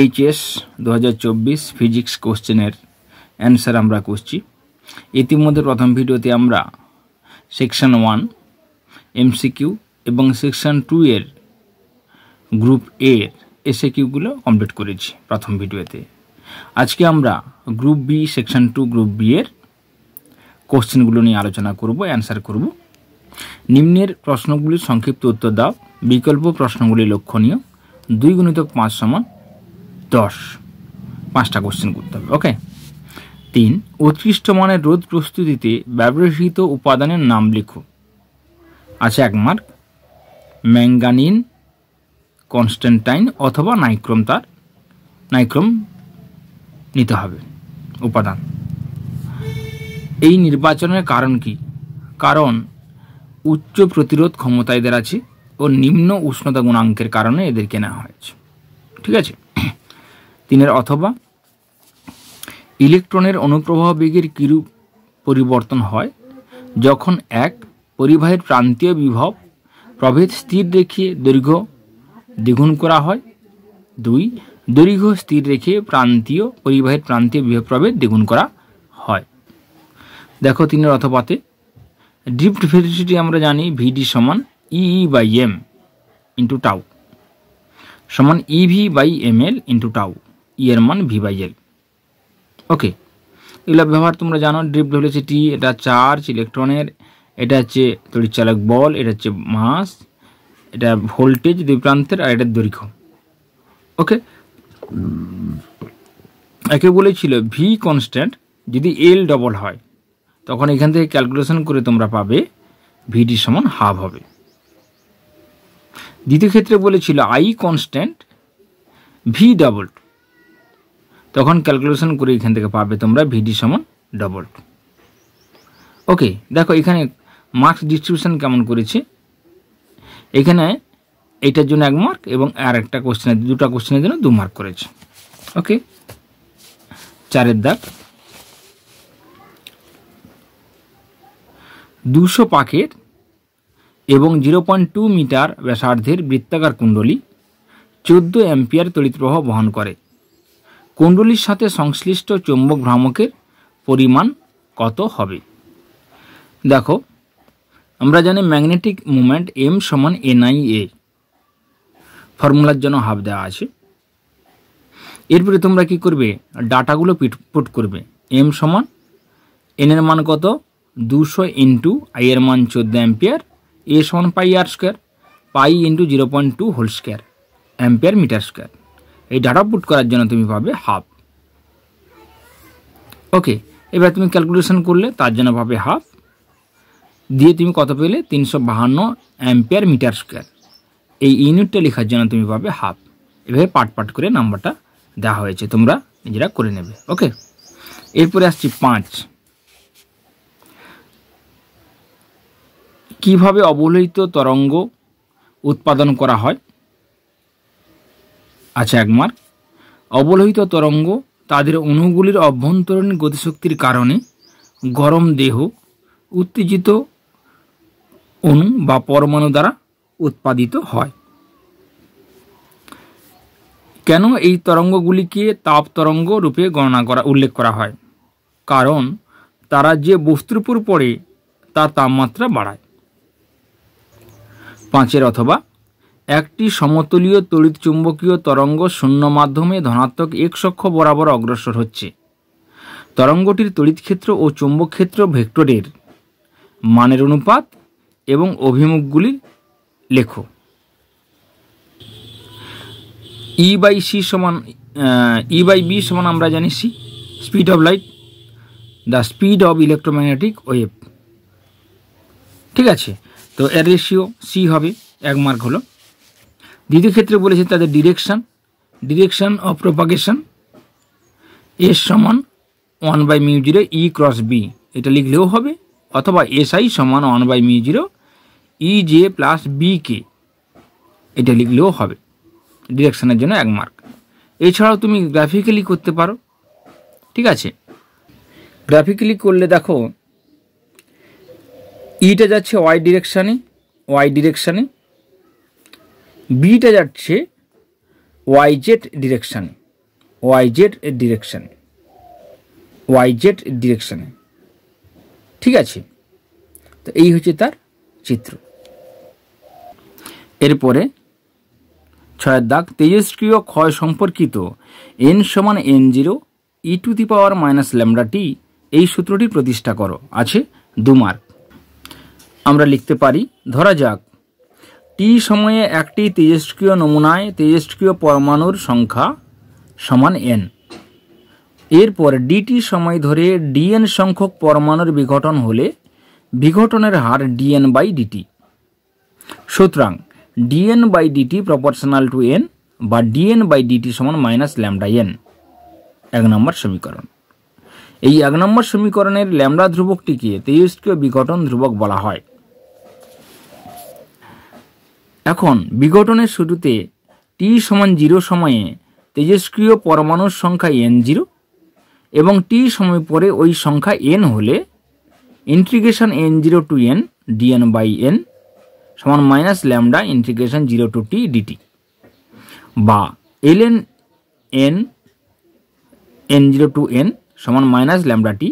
HS 2024 physics কোশ্চেনের answer আমরা করছি। ইতিমধ্যে প্রথম ভিডিওতে আমরা সেকশন 1 এমসিকিউ এবং সেকশন 2 এর গ্রুপ এ এর এসএকিউগুলো কমপ্লিট করেছি প্রথম ভিডিওতে। আজকে আমরা group B section 2 group B এর কোশ্চেনগুলো নিয়ে আলোচনা করব, অ্যান্সার করব। নিম্নের প্রশ্নগুলির সংক্ষিপ্ত উত্তর দাও। বিকল্প প্রশ্নগুলি লক্ষণীয়। 2 × 5 = 10। 5টা কোশ্চেন করতে হবে। ওকে। 3 উৎকৃষ্ট মানের রোধ প্রস্তুতিতে ব্যবহৃত উপাদানের নাম লিখো। আছে 1 মার্ক। ম্যাঙ্গানিন, কনস্ট্যান্টাইন অথবা নাইক্রোম। তার নাইক্রোম নিতে হবে উপাদান। এই নির্বাচনের কারণ কি? কারণ উচ্চ প্রতিরোধ ক্ষমতা এদের আছে ও নিম্ন উষ্ণতা গুণাঙ্কের কারণে এদেরকে নেওয়া হয়েছে। ঠিক আছে। 3 অথবা ইলেকট্রনের অনুপ্রবাহ বেগের কিরূপ পরিবর্তন হয় যখন এক পরিবাহীর প্রান্তীয় বিভব প্রভেদ স্থির রেখে দৈর্ঘ্য দ্বিগুণ করা হয়। 2 দৈর্ঘ্য স্থির রেখে পরিবাহীর প্রান্তীয় বিভব প্রভেদ দ্বিগুণ করা হয়। দেখো 3 অথবাতে ড্রিফট ভেলোসিটি আমরা জানি ভিডি সমান EE/m ইন্টু টাউ সমান EV/ml ইন্টু টাউ। ই এর মান V/L। ওকে, এগুলো ব্যবহার তোমরা জানো। ড্রিফট ভেলোসিটি, এটা চার্জ ইলেকট্রনের, এটা হচ্ছে তড়িৎচালক বল, এটা হচ্ছে মাস, এটা ভোল্টেজ দুই প্রান্তের, আর এটা দৈর্ঘ্য। ওকে, একে বলেছিল ভি কনস্ট্যান্ট যদি এল ডবল হয় তখন এখান থেকে ক্যালকুলেশন করে তোমরা পাবে ভিডি সমান হাফ হবে। দ্বিতীয় ক্ষেত্রে বলেছিল আই কনস্ট্যান্ট ভি ডবল, তখন ক্যালকুলেশন করে এখান থেকে পাবে তোমরা ভিডি সমান ডবল। ওকে, দেখো এখানে মার্কস ডিস্ট্রিবিউশন কেমন করেছে। এখানে এইটার জন্য 1 মার্ক এবং আর একটা কোশ্চেনের, 2টা কোশ্চেনের জন্য 2 মার্ক করেছে। ওকে, 4 দাগ। 200 পাকের এবং 0.2 মিটার ব্যাসার্ধের বৃত্তাকার কুণ্ডলী 14 অ্যাম্পিয়ার তড়িৎ প্রবাহ বহন করে। কুণ্ডলীর সাথে সংশ্লিষ্ট চৌম্বক ভ্রামকের পরিমাণ কত হবে? দেখো, আমরা জানি ম্যাগনেটিক মুভমেন্ট M সমান NIA, ফর্মুলার জন্য হাফ দেওয়া আছে। এরপরে তোমরা কি করবে? ডাটাগুলো পুট করবে। M সমান N এর মান কত? 200 ইন্টু I এর মান 14 অ্যাম্পিয়ার, A সমান πr², pi into 0.2 whole square ampere metre square. এই ডাটা পুট করার জন্য তুমি পাবে হাফ। ওকে, এবার তুমি ক্যালকুলেশন করলে তার জন্য পাবে হাফ, দিয়ে তুমি কত পেলে? 352 অ্যাম্পিয়ার মিটার স্কোয়ার। এই ইউনিটটা লেখার জন্য তুমি পাবে হাফ। এভাবে পাট করে নাম্বারটা দেওয়া হয়েছে, তোমরা নিজেরা করে নেবে। ওকে, এরপরে আসছি 5। কিভাবে অবলোহিত তরঙ্গ উৎপাদন করা হয়? আচ্ছা 1 মার্ক। অবলোহিত তরঙ্গ তাদের অণুগুলির অভ্যন্তরীণ গতিশক্তির কারণে গরম দেহ, উত্তেজিত অণু বা পরমাণু দ্বারা উৎপাদিত হয়। কেন এই তরঙ্গগুলিকে তাপ তরঙ্গ রূপে উল্লেখ করা হয়? কারণ তারা যে বস্তুর উপর পড়ে তার তাপমাত্রা বাড়ায়। 5 অথবা একটি সমতলীয় তড়িৎ চুম্বকীয় তরঙ্গ শূন্য মাধ্যমে ধনাত্মক x অক্ষ বরাবর অগ্রসর হচ্ছে। তরঙ্গটির তড়িৎ ক্ষেত্র ও চুম্বক ক্ষেত্র ভেক্টরের মানের অনুপাত এবং অভিমুখগুলি লেখো। E/b সমান আমরা জানি c, speed of light, the speed of electromagnetic wave. ঠিক আছে, তো এর রেশিও c হবে। 1 মার্ক হলো। দ্বিতীয় ক্ষেত্রে বলেছে তাদের ডিরেকশন অফ প্রপাগেশন S সমান 1/μ0 E×B, এটা লিখলেও হবে, অথবা SI সমান 1/μ0 EJ+BK, এটা লিখলেও হবে। ডিরেকশনের জন্য 1 মার্ক। এছাড়াও তুমি গ্রাফিক্যালি করতে পারো। ঠিক আছে, গ্রাফিক্যালি করলে দেখো ইটা যাচ্ছে ওয়াই ডিরেকশানে, বিটা যাচ্ছে ওয়াই জেড ডিরেকশানে। YZ এর ডিরেকশানে, YZ এর ডিরেকশানে। ঠিক আছে, তো এই হচ্ছে তার চিত্র। এরপরে 6 দাগ, তেজস্ক্রিয় ক্ষয় সম্পর্কিত n সমান n0 e⁻⁻λt এই সূত্রটি প্রতিষ্ঠা করো। আছে 2 মার্ক। আমরা লিখতে পারি, ধরা যাক t সময়ে একটি তেজস্ক্রিয় নমুনায় তেজস্ক্রিয় পরমাণুর সংখ্যা সমান n। এরপর dt সময় ধরে dn সংখ্যক পরমাণুর বিঘটন হলে বিঘটনের হার dn/dt। সুতরাং dn/dt প্রপোর্শনাল টু n বা dn/dt সমান -λn। 1 নম্বর সমীকরণ। এই 1 নম্বর সমীকরণের ল্যামডা ধ্রুবকটিকে তেজস্ক্রিয় বিঘটন ধ্রুবক বলা হয়। এখন বিঘটনের শুরুতে t সমান 0 সময়ে তেজস্ক্রিয় পরমাণুর সংখ্যা n0 এবং t সময় পরে ওই সংখ্যা n হলে integration n0 to n dn/n সমান -λ ইন্টিগ্রেশন 0 টু t dt বা ln n n0 to n সমান -λt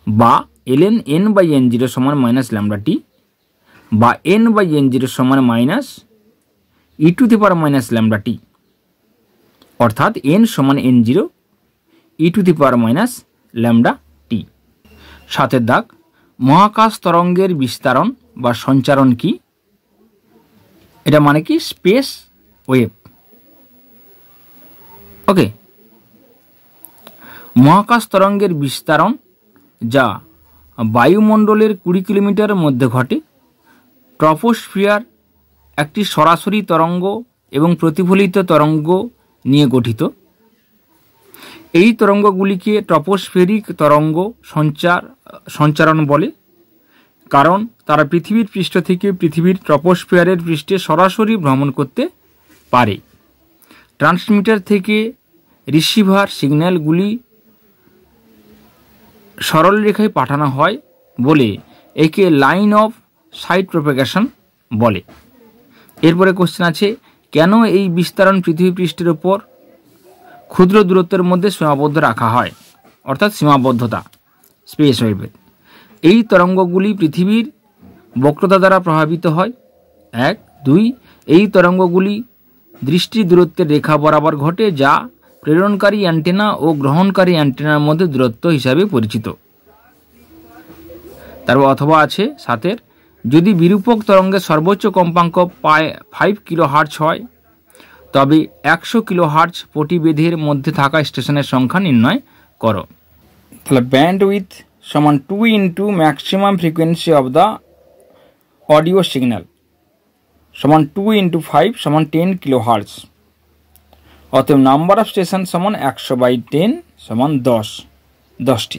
বা ln n/n0 সমান -λt বা n/n0 সমান -e⁻⁻λt, অর্থাৎ n সমান n0 e⁻⁻λt। 7 দাগ, মহাকাশ তরঙ্গের বিস্তারণ বা সঞ্চারণ কি? এটা মানে কি? Space wave. ওকে, মহাকাশ তরঙ্গের বিস্তারণ যা বায়ুমণ্ডলের 20 কিলোমিটারের মধ্যে ঘটে, ট্রপোস্ফিয়ার একটি সরাসরি তরঙ্গ এবং প্রতিফলিত তরঙ্গ নিয়ে গঠিত। এই তরঙ্গগুলিকে ট্রপোস্ফেরিক তরঙ্গ সঞ্চারণ বলে, কারণ তারা পৃথিবীর পৃষ্ঠ থেকে পৃথিবীর ট্রপোস্ফিয়ারের পৃষ্ঠে সরাসরি ভ্রমণ করতে পারে। ট্রান্সমিটার থেকে রিসিভার সিগন্যালগুলি সরল রেখায় পাঠানো হয় বলে একে লাইন অফ সাইট প্রোপাগেশন বলে। এরপরে কোশ্চেন আছে, কেন এই বিস্তারণ পৃথিবী পৃষ্ঠের উপর ক্ষুদ্র দূরত্বের মধ্যে সীমাবদ্ধ রাখা হয়, অর্থাৎ সীমাবদ্ধতা স্পেস ওয়েভের। এই তরঙ্গগুলি পৃথিবীর বক্রতা দ্বারা প্রভাবিত হয়। 1, 2 এই তরঙ্গগুলি দৃষ্টি দূরত্বের রেখা বরাবর ঘটে, যা প্রেরণকারী অ্যান্টেনা ও গ্রহণকারী অ্যান্টেনার মধ্যে দূরত্ব হিসাবে পরিচিত। তারপর অথবা আছে 7, যদি বিরূপক তরঙ্গের সর্বোচ্চ কম্পাঙ্ক 5 কিলোহার্টজ হয় তবে 100 কিলোহার্টজ প্রতিবেধের মধ্যে থাকা স্টেশনের সংখ্যা নির্ণয় করো। তাহলে ব্যান্ডউইথ সমান 2 into maximum frequency of the audio signal সমান 2 ইন্টু 5 সমান 10 কিলোহার্টজ। অতএব নাম্বার অফ স্টেশন সমান 100/10 সমান 10টি।